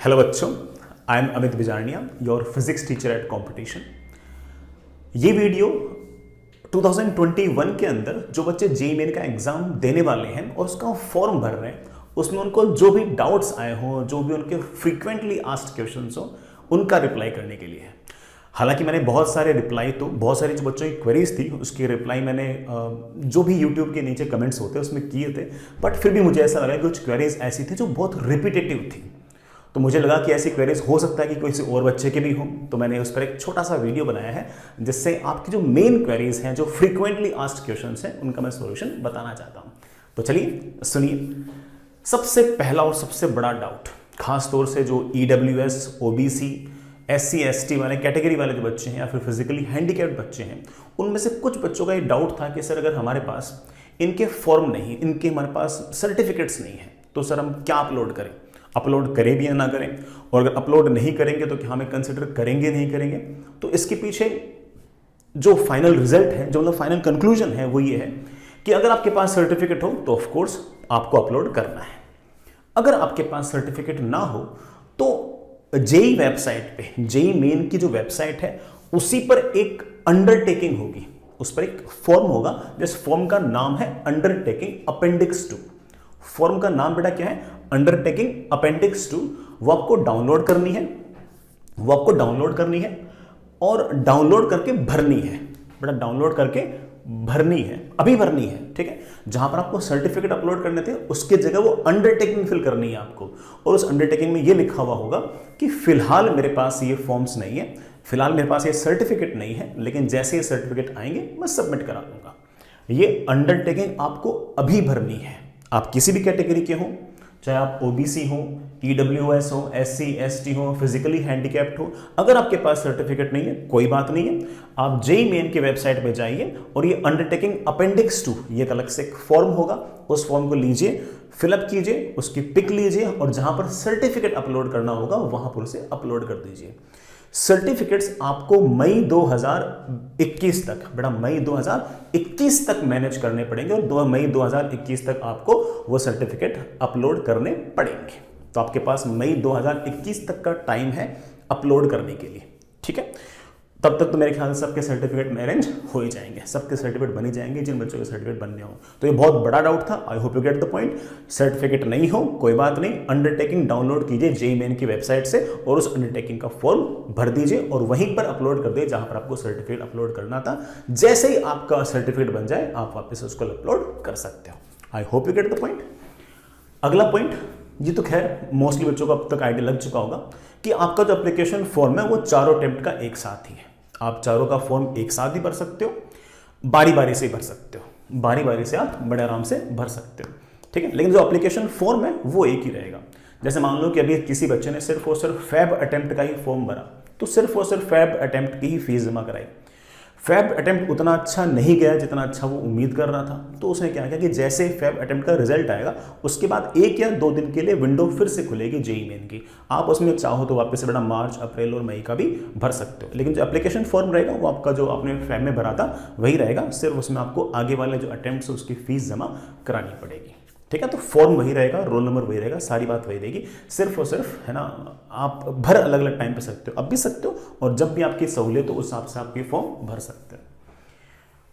Hello बच्चों, I am Amit Bijarnia, your physics teacher at competition. ये video 2021 के अंदर जो बच्चे जेईई मेन का एग्जाम देने वाले हैं और उसका फॉर्म भर रहे हैं, उसमें उनको जो भी डाउट्स आए हों, जो भी उनके फ्रीक्वेंटली आस्क्ड क्वेश्चंस हो, उनका रिप्लाई करने के लिए है। हालांकि मैंने बहुत सारे रिप्लाई, तो बहुत सारी जो बच्चों की क्वेरीज थी उसकी रिप्लाई मैंने जो भी यूट्यूब के नीचे कमेंट्स होते हैं उसमें किए थे, बट फिर भी मुझे ऐसा लगा कि कुछ क्वेरीज ऐसी थी जो बहुत रिपीटेटिव थी। तो मुझे लगा कि ऐसी क्वेरीज हो सकता है कि किसी और बच्चे के भी हों, तो मैंने उस पर एक छोटा सा वीडियो बनाया है जिससे आपकी जो मेन क्वेरीज हैं, जो फ्रीक्वेंटली आस्क्ड क्वेश्चंस हैं, उनका मैं सॉल्यूशन बताना चाहता हूं। तो चलिए सुनिए। सबसे पहला और सबसे बड़ा डाउट, खास तौर से जो EWS, OBC, SC ST वाले कैटेगरी वाले जो बच्चे हैं या फिर फिजिकली हैंडीकैप्ड बच्चे हैं, उनमें से कुछ बच्चों का ये डाउट था कि सर अगर हमारे पास इनके फॉर्म नहीं, इनके हमारे पास सर्टिफिकेट्स नहीं है, तो सर हम क्या अपलोड करें, अपलोड करें भी या ना करें, और अगर अपलोड नहीं करेंगे तो क्या हमें कंसिडर करेंगे नहीं करेंगे। तो इसके पीछे जो फाइनल रिजल्ट है, जो मतलब फाइनल कंक्लूजन है, वो ये है कि अगर आपके पास सर्टिफिकेट हो तो ऑफ कोर्स आपको अपलोड करना है। अगर आपके पास सर्टिफिकेट ना हो तो जेईई वेबसाइट पे, जेईई मेन की जो वेबसाइट है उसी पर एक अंडरटेकिंग होगी, उस पर एक फॉर्म होगा, जिस फॉर्म का नाम है अंडरटेकिंग अपेंडिक्स 2। फॉर्म का नाम बेटा क्या है? Undertaking appendix 2। वो आपको डाउनलोड करनी है, और डाउनलोड करके भरनी है बेटा, डाउनलोड करके भरनी है, अभी भरनी है, ठीक है। जहां पर आपको सर्टिफिकेट अपलोड करने थे उसके जगह वो अंडरटेकिंग फिल करनी है आपको, और उस अंडरटेकिंग में ये लिखा हुआ होगा कि फिलहाल मेरे पास ये फॉर्म्स नहीं है, फिलहाल मेरे पास ये सर्टिफिकेट नहीं है, लेकिन जैसे ये सर्टिफिकेट आएंगे मैं सबमिट करा दूंगा। ये अंडरटेकिंग आपको अभी भरनी है। आप किसी भी कैटेगरी के हो, चाहे आप OBC हो, EWS हो, SC ST हो, फिजिकली हैंडीकैप्ड हो, अगर आपके पास सर्टिफिकेट नहीं है कोई बात नहीं है, आप जेईई मेन की वेबसाइट पे जाइए और ये अंडरटेकिंग अपेंडिक्स 2, ये अलग से एक फॉर्म होगा, उस फॉर्म को लीजिए, फिलअप कीजिए, उसकी पिक लीजिए और जहां पर सर्टिफिकेट अपलोड करना होगा वहां पर उसे अपलोड कर दीजिए। सर्टिफिकेट्स आपको मई 2021 तक, बेटा मई 2021 तक मैनेज करने पड़ेंगे, और मई 2021 तक आपको वो सर्टिफिकेट अपलोड करने पड़ेंगे। तो आपके पास मई 2021 तक का टाइम है अपलोड करने के लिए, ठीक है। तब तक तो मेरे ख्याल से सबके सर्टिफिकेट अरेंज हो ही जाएंगे, सबके सर्टिफिकेट बन ही जाएंगे जिन बच्चों के सर्टिफिकेट बनने हो। तो ये बहुत बड़ा डाउट था, I hope you get the point. Certificate नहीं हो कोई बात नहीं, अंडरटेकिंग डाउनलोड कीजिए जेईई मेन की वेबसाइट से और उस अंडरटेकिंग का फॉर्म भर दीजिए और वहीं पर अपलोड कर दीजिए जहां पर आपको सर्टिफिकेट अपलोड करना था। जैसे ही आपका सर्टिफिकेट बन जाए आप वापस उसको अपलोड कर सकते हो। I hope you get the point. अगला पॉइंट, ये तो खैर मोस्टली बच्चों को अब तक आइडिया लग चुका होगा कि आपका जो एप्लीकेशन फॉर्म है वो चारों अटेम्प्ट का एक साथ ही है। आप चारों का फॉर्म एक साथ ही भर सकते हो, बारी बारी से भर सकते हो, बारी बारी से आप बड़े आराम से भर सकते हो, ठीक है। लेकिन जो एप्लीकेशन फॉर्म है वो एक ही रहेगा। जैसे मान लो कि अभी किसी बच्चे ने सिर्फ और सिर्फ फैब अटेम्प्ट का ही फॉर्म भरा, तो सिर्फ और सिर्फ फैब अटेम्प्ट की ही फीस जमा कराई। फैब अटेम्प्ट उतना अच्छा नहीं गया जितना अच्छा वो उम्मीद कर रहा था, तो उसने क्या किया कि जैसे फैब अटेम्प्ट का रिजल्ट आएगा उसके बाद 1 या 2 दिन के लिए विंडो फिर से खुलेगी जेईई मेन की। आप उसमें चाहो तो वापस से बेटा मार्च, अप्रैल और मई का भी भर सकते हो, लेकिन जो एप्लीकेशन फॉर्म रहेगा वो आपका जो आपने फैब में भरा था वही रहेगा, सिर्फ उसमें आपको आगे वाले जो अटेम्प्ट है उसकी फीस जमा करानी पड़ेगी, ठीक है। तो फॉर्म वही रहेगा, रोल नंबर वही रहेगा, सारी बात वही रहेगी, सिर्फ और सिर्फ है ना आप भर अलग अलग टाइम पे सकते हो, अब भी सकते हो, और जब भी आपकी सहूलियत हो उस हिसाब से आपकी फॉर्म भर सकते हो।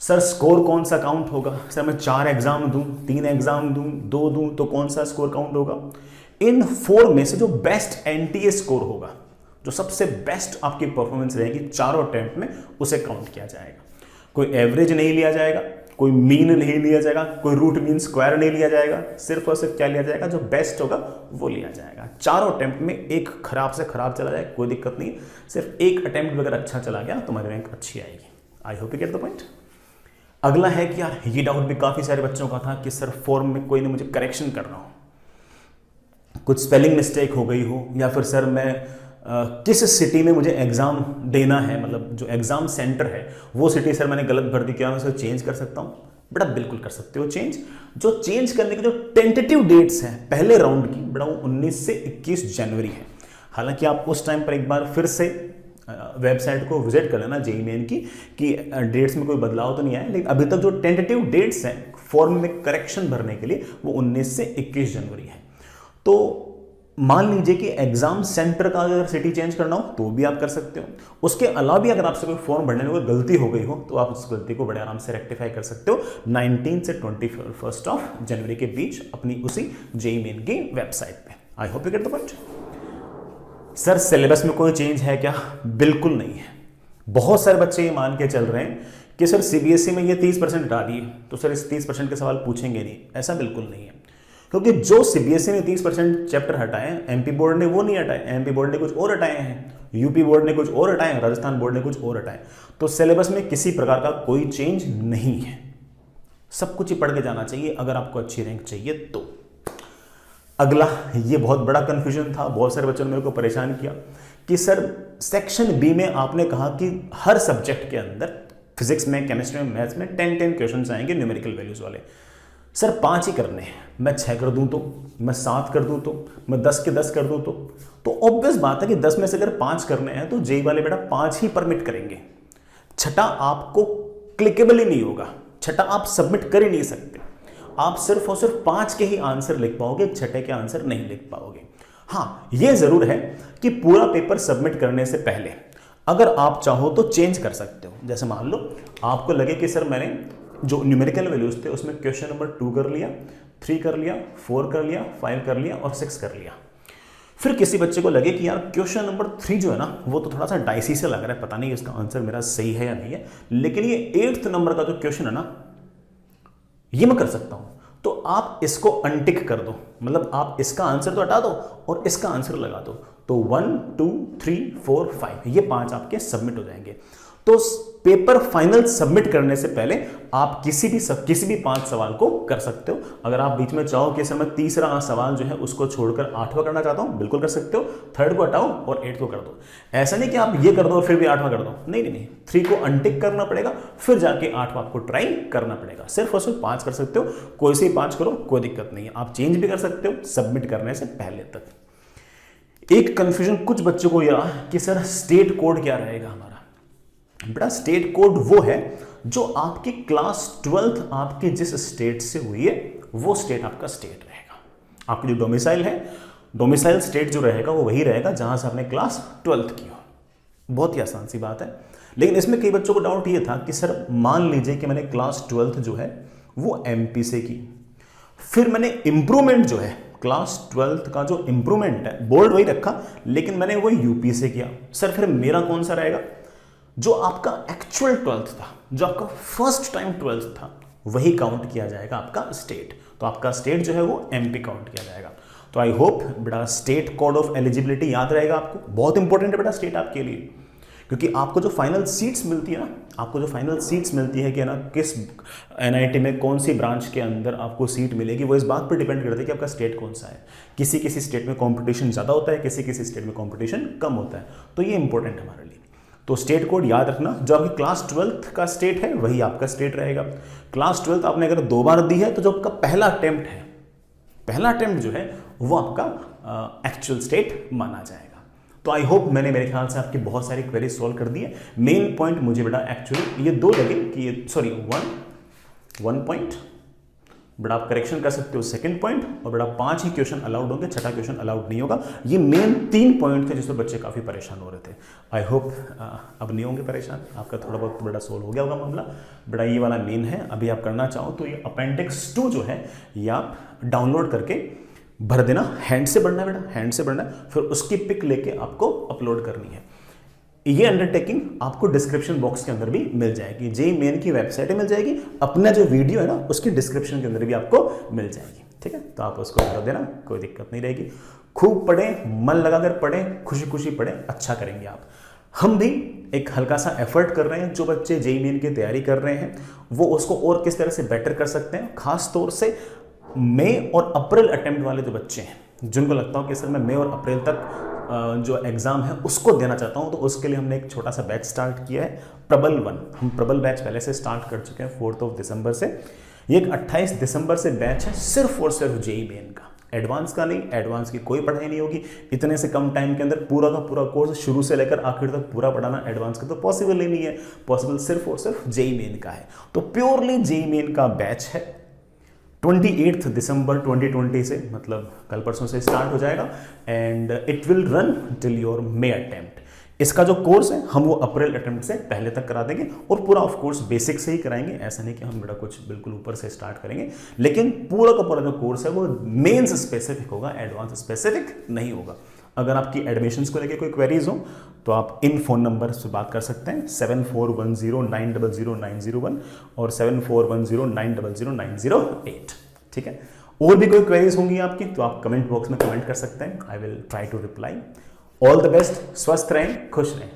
सर स्कोर कौन सा काउंट होगा? सर मैं 4 एग्जाम दूं, 3 एग्जाम दूं, 2 दूं, तो कौन सा स्कोर काउंट होगा? इन 4 में से जो बेस्ट NTA स्कोर होगा, जो सबसे बेस्ट आपकी परफॉर्मेंस रहेगी चारों अटेम्प्ट में, उसे काउंट किया जाएगा। कोई एवरेज नहीं लिया जाएगा, कोई मीन नहीं लिया जाएगा, कोई रूट मीन स्क्वायर नहीं लिया जाएगा, सिर्फ और सिर्फ क्या लिया जाएगा? जो बेस्ट होगा वो लिया जाएगा। चारों अटेम्प्ट में एक खराब से खराब चला जाए कोई दिक्कत नहीं, सिर्फ एक अटेम्प्ट अगर अच्छा चला गया तुम्हारी रैंक अच्छी आएगी। I hope you get the point. अगला है कि यार ये डाउट भी काफी सारे बच्चों का था कि सर फॉर्म में कोई ने मुझे करेक्शन करना हो, कुछ स्पेलिंग मिस्टेक हो गई हो, या फिर सर मैं किस सिटी में मुझे एग्जाम देना है, मतलब जो एग्जाम सेंटर है वो सिटी सर मैंने गलत भर दी, क्या मैं उसे चेंज कर सकता हूं? बेटा बिल्कुल कर सकते हो चेंज। जो चेंज करने की जो टेंटेटिव डेट्स हैं पहले राउंड की, बेटा वो 19 से 21 जनवरी है। हालांकि आप उस टाइम पर एक बार फिर से वेबसाइट को विजिट कर लेना जेईई मेन की कि डेट्स में कोई बदलाव तो नहीं आया, लेकिन अभी तक जो टेंटेटिव डेट्स हैं फॉर्म में करेक्शन भरने के लिए वो 19 से 21 जनवरी है। तो मान लीजिए कि एग्जाम सेंटर का अगर सिटी चेंज करना हो तो भी आप कर सकते हो। उसके अलावा भी अगर आपसे कोई फॉर्म भरने में कोई गलती हो गई हो तो आप उस गलती को बड़े आराम से रेक्टिफाई कर सकते हो 19 से 21 जनवरी के बीच अपनी उसी जेईई मेन की वेबसाइट पे। I hope you get the point. Sir syllabus में कोई चेंज है क्या? बिल्कुल नहीं है। बहुत सारे बच्चे ये मान के चल रहे हैं कि सर सीबीएसई में ये 30% हटा दिए तो सर इस 30% के सवाल पूछेंगे नहीं। ऐसा बिल्कुल नहीं है, क्योंकि जो सीबीएसई ने 30% चैप्टर हटाए एमपी बोर्ड ने वो नहीं हटाए। एमपी बोर्ड ने कुछ और हटाए हैं, यूपी बोर्ड ने कुछ और हटाए, राजस्थान बोर्ड ने कुछ और हटाए। तो सिलेबस में किसी प्रकार का कोई चेंज नहीं है। सब कुछ ही पढ़ के जाना चाहिए अगर आपको अच्छी रैंक चाहिए तो। अगला, ये बहुत बड़ा कंफ्यूजन था, बहुत सारे बच्चों ने मेरे को परेशान किया कि सर सेक्शन बी में आपने कहा कि हर सब्जेक्ट के अंदर फिजिक्स में, केमिस्ट्री में, मैथ्स में 10 क्वेश्चन आएंगे न्यूमेरिकल वैल्यूज वाले। सर 5 ही करने हैं, मैं 6 कर दूं तो, मैं 7 कर दूं तो, मैं 10 के 10 कर दूं तो ऑब्वियस बात है कि 10 में से अगर 5 करने हैं तो जेईई वाले बेटा 5 ही परमिट करेंगे। छठा आपको क्लिकेबल ही नहीं होगा, छठा आप सबमिट कर ही नहीं सकते। आप सिर्फ और सिर्फ 5 के ही आंसर लिख पाओगे, छठे के आंसर नहीं लिख पाओगे। हाँ, यह जरूर है कि पूरा पेपर सबमिट करने से पहले अगर आप चाहो तो चेंज कर सकते हो। जैसे मान लो आपको लगे कि सर मैंने जो न्यूमेरिकल वैल्यूज थे उसमें क्वेश्चन नंबर 2 कर लिया, 3 कर लिया, 4 कर लिया, 5 कर लिया और 6 कर लिया। फिर किसी बच्चे को लगे कि यार क्वेश्चन नंबर 3 जो है ना वो तो थोड़ा सा डाइसी से लग रहा है, पता नहीं इसका आंसर मेरा सही है या नहीं है, लेकिन ये 8th नंबर का जो क्वेश्चन है ना ये मैं कर सकता हूं। तो आप इसको अनटिक कर दो, मतलब आप इसका आंसर तो हटा दो और इसका आंसर लगा दो। तो 1 2 3 4 5 ये 5 आपके सबमिट हो जाएंगे। तो पेपर फाइनल सबमिट करने से पहले आप किसी भी 5 सवाल को कर सकते हो। अगर आप बीच में चाहो कि सर मैं तीसरा सवाल जो है उसको छोड़कर 8वां करना चाहता हूं, बिल्कुल कर सकते हो। 3rd को हटाओ और 8th को कर दो। ऐसा नहीं कि आप ये कर दो और फिर भी 8वां कर दो, नहीं, 3 को अनटिक करना पड़ेगा, फिर जाके 8वां आपको ट्राई करना पड़ेगा। सिर्फ और सिर्फ 5 कर सकते हो, कोई से 5 करो, कोई दिक्कत नहीं है। आप चेंज भी कर सकते हो सबमिट करने से पहले तक। एक कंफ्यूजन कुछ बच्चों को यह कि सर स्टेट कोड क्या रहेगा हमारा। बेटा स्टेट कोड वो है जो आपकी क्लास 12th आपके जिस स्टेट से हुई है वो स्टेट आपका स्टेट रहेगा। आपकी जो डोमिसाइल है, डोमिसाइल स्टेट जो रहेगा वो वही रहेगा जहां से आपने क्लास 12th की हो। बहुत ही आसान सी बात है। लेकिन इसमें कई बच्चों को डाउट ये था कि सर मान लीजिए कि मैंने क्लास 12th जो है वो एमपी से की, फिर मैंने इंप्रूवमेंट जो है क्लास 12th का जो इंप्रूवमेंट है बोर्ड वही रखा लेकिन मैंने वो यूपी से किया। सर फिर मेरा कौन सा रहेगा? जो आपका एक्चुअल 12th था, जो आपका फर्स्ट टाइम 12th था, वही काउंट किया जाएगा आपका स्टेट। तो आपका स्टेट जो है वो एमपी काउंट किया जाएगा। तो आई होप बेटा स्टेट कोड ऑफ एलिजिबिलिटी याद रहेगा आपको। बहुत इंपॉर्टेंट है बेटा स्टेट आपके लिए, क्योंकि आपको जो फाइनल सीट्स मिलती है ना, आपको जो फाइनल सीट्स मिलती है कि ना किस एनआईटी में कौन सी ब्रांच के अंदर आपको सीट मिलेगी, वो इस बात पर डिपेंड करता है कि आपका स्टेट कौन सा है। किसी किसी स्टेट में कंपटीशन ज़्यादा होता है, किसी किसी स्टेट में कंपटीशन कम होता है। तो ये इंपॉर्टेंट है हमारे लिए। तो स्टेट कोड याद रखना, जो आपकी क्लास 12th का स्टेट है वही आपका स्टेट रहेगा। क्लास 12th आपने अगर 2 बार दी है तो जो आपका पहला अटेम्प्ट है, पहला अटेम्प्ट जो है वो आपका एक्चुअल स्टेट माना जाएगा। तो आई होप मैंने मेरे ख्याल से आपकी बहुत सारी क्वेरीज सॉल्व कर दी है। मेन पॉइंट मुझे बेटा एक्चुअली ये 2 लगे कि ये सॉरी 1 पॉइंट बेटा आप करेक्शन कर सकते हो सेकंड पॉइंट, और बेटा 5 ही क्वेश्चन अलाउड होंगे, छठा क्वेश्चन अलाउड नहीं होगा। ये मेन 3 पॉइंट थे जिस पर बच्चे काफ़ी परेशान हो रहे थे। आई होप अब नहीं होंगे परेशान, आपका थोड़ा बहुत बेटा सोल्व हो गया होगा मामला। बेटा ये वाला मेन है, अभी आप करना चाहो तो ये अपेंडिक्स 2 जो है ये आप डाउनलोड करके भर देना। हैंड से भरना है बेटा, हैंड से भरना है, फिर उसकी पिक लेके आपको अपलोड करनी है। ये अंडरटेकिंग आपको डिस्क्रिप्शन बॉक्स के अंदर भी मिल जाएगी, जेईई मेन की वेबसाइट में मिल जाएगी, अपना जो वीडियो है ना उसकी डिस्क्रिप्शन के अंदर भी आपको मिल जाएगी। ठीक है, तो आप उसको कर देना, कोई दिक्कत नहीं रहेगी। खूब पढ़ें, मन लगाकर पढ़ें, खुशी खुशी पढ़ें, अच्छा करेंगे आप। हम भी एक हल्का सा एफर्ट कर रहे हैं, जो बच्चे जेईई मेन की तैयारी कर रहे हैं वो उसको और किस तरह से बेटर कर सकते हैं। खास तौर से मई और अप्रैल अटेम्प्ट वाले जो बच्चे हैं, जिनको लगता हो कि सर मैं मई और अप्रैल तक जो एग्ज़ाम है उसको देना चाहता हूं, तो उसके लिए हमने एक छोटा सा बैच स्टार्ट किया है, प्रबल 1। हम प्रबल बैच पहले से स्टार्ट कर चुके हैं 4 दिसंबर से। ये एक 28 दिसंबर से बैच है, सिर्फ और सिर्फ जेईई मेन का, एडवांस का नहीं। एडवांस की कोई पढ़ाई नहीं होगी। इतने से कम टाइम के अंदर पूरा का पूरा कोर्स शुरू से लेकर आखिर तक पूरा पढ़ाना एडवांस का तो पॉसिबल ही नहीं है। पॉसिबल सिर्फ और सिर्फ जेईई मेन का है। तो प्योरली जेईई मेन का बैच है। 28 दिसंबर 2020 से, मतलब कल परसों से स्टार्ट हो जाएगा and it will run till your may attempt. इसका जो कोर्स है हम वो अप्रैल अटेम्प्ट से पहले तक करा देंगे और पूरा ऑफ कोर्स बेसिक से ही कराएंगे, ऐसा नहीं कि हम बड़ा कुछ बिल्कुल ऊपर से स्टार्ट करेंगे, लेकिन पूरा का पूरा जो कोर्स है वो मेंस स्पेसिफिक होगा, एडवांस स्पेसिफिक नहीं होगा। अगर आपकी एडमिशन्स को लेकर कोई क्वेरीज हो तो आप इन फोन नंबर से बात कर सकते हैं 7410900901 और 7410900908। ठीक है, और भी कोई क्वेरीज होंगी आपकी तो आप कमेंट बॉक्स में कमेंट कर सकते हैं, I will try to reply. All the best, स्वस्थ रहें, खुश रहें।